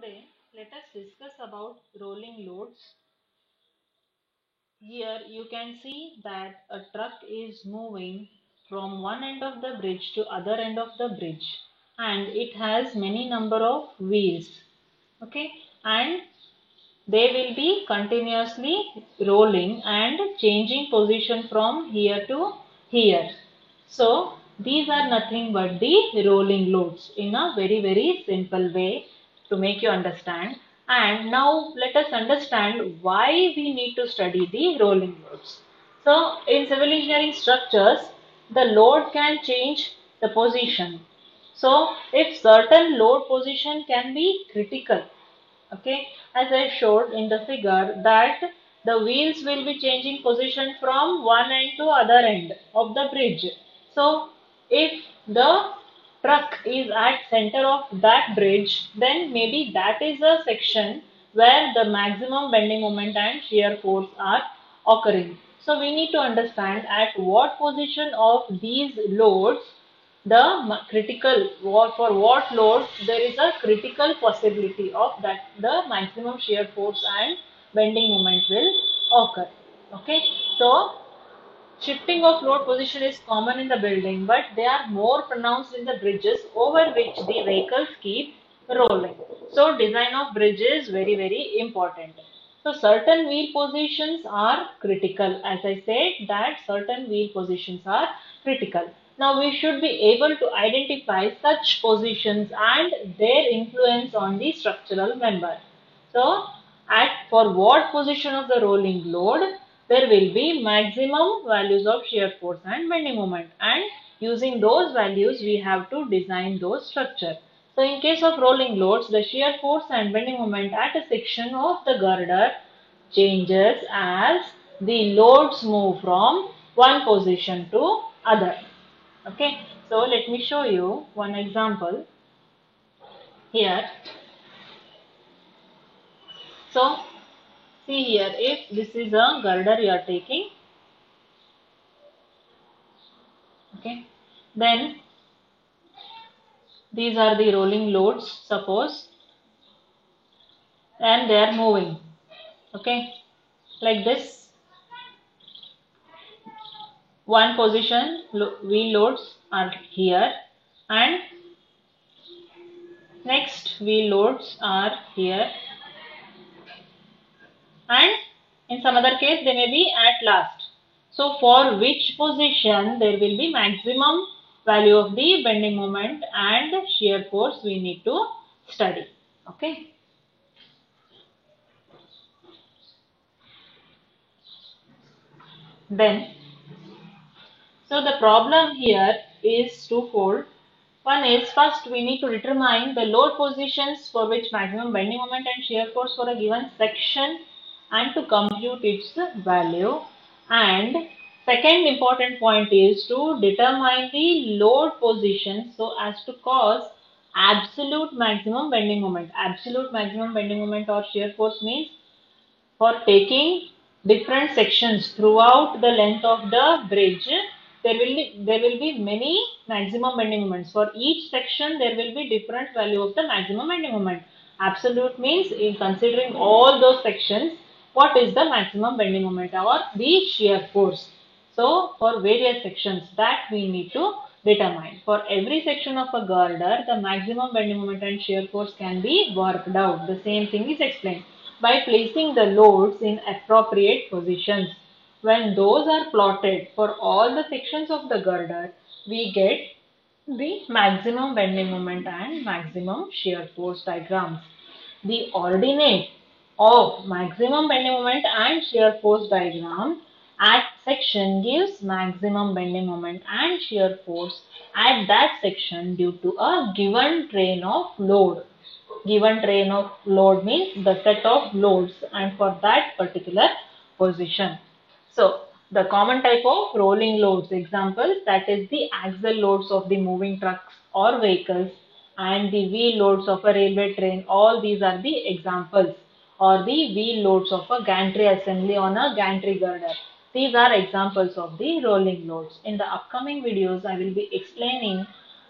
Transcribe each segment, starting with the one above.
Today, let us discuss about rolling loads. Here you can see that a truck is moving from one end of the bridge to other end of the bridge, and it has many number of wheels. Okay, and they will be continuously rolling and changing position from here to here. So these are nothing but the rolling loads in a very simple way to make you understand. And now let us understand why we need to study the rolling loads. So in civil engineering structures, the load can change the position. So if certain load position can be critical, okay, as I showed in the figure that the wheels will be changing position from one end to other end of the bridge. So if the truck is at center of that bridge, then maybe that is a section where the maximum bending moment and shear force are occurring. So we need to understand at what position of these loads the critical for what load there is a critical possibility of that the maximum shear force and bending moment will occur. Okay, so shifting of load position is common in the building, but they are more pronounced in the bridges over which the vehicles keep rolling. So design of bridge is very important. So certain wheel positions are critical. As I said that certain wheel positions are critical. Now we should be able to identify such positions and their influence on the structural member. So at for what position of the rolling load there will be maximum values of shear force and bending moment, and using those values we have to design those structure. So in case of rolling loads, the shear force and bending moment at a section of the girder changes as the loads move from one position to other. Okay, so let me show you one example here. So see here, if this is a girder you are taking, okay, then these are the rolling loads, suppose, and they are moving, okay, like this. One position wheel loads are here, and next wheel loads are here, and in some other case they may be at last. So for which position there will be maximum value of the bending moment and shear force we need to study. Okay. Then, so the problem here is twofold. One is, first we need to determine the load positions for which maximum bending moment and shear force for a given section and to compute its value. And second important point is to determine the load position so as to cause absolute maximum bending moment. Absolute maximum bending moment or shear force means for taking different sections throughout the length of the bridge, there will be many maximum bending moments. For each section there will be different value of the maximum bending moment. Absolute means in considering all those sections, what is the maximum bending moment or the shear force. So for various sections that we need to determine. For every section of a girder, the maximum bending moment and shear force can be worked out. The same thing is explained by placing the loads in appropriate positions. When those are plotted for all the sections of the girder, we get the maximum bending moment and maximum shear force diagrams. The ordinate of maximum bending moment and shear force diagram at section gives maximum bending moment and shear force at that section due to a given train of load. Given train of load means the set of loads and for that particular position. So the common type of rolling loads examples, that is the axle loads of the moving trucks or vehicles and the wheel loads of a railway train. All these are the examples, or the wheel loads of a gantry assembly on a gantry girder. These are examples of the rolling loads. In the upcoming videos I will be explaining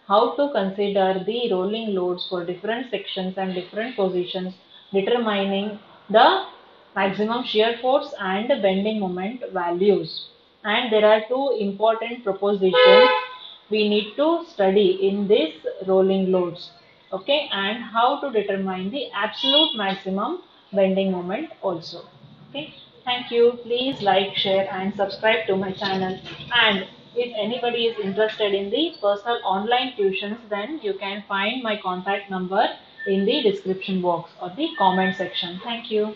how to consider the rolling loads for different sections and different positions, determining the maximum shear force and bending moment values. And there are two important propositions we need to study in this rolling loads. Okay, and how to determine the absolute maximum bending moment also. Okay, thank you. Please like, share, and subscribe to my channel. And if anybody is interested in the personal online tuitions, then you can find my contact number in the description box or the comment section. Thank you.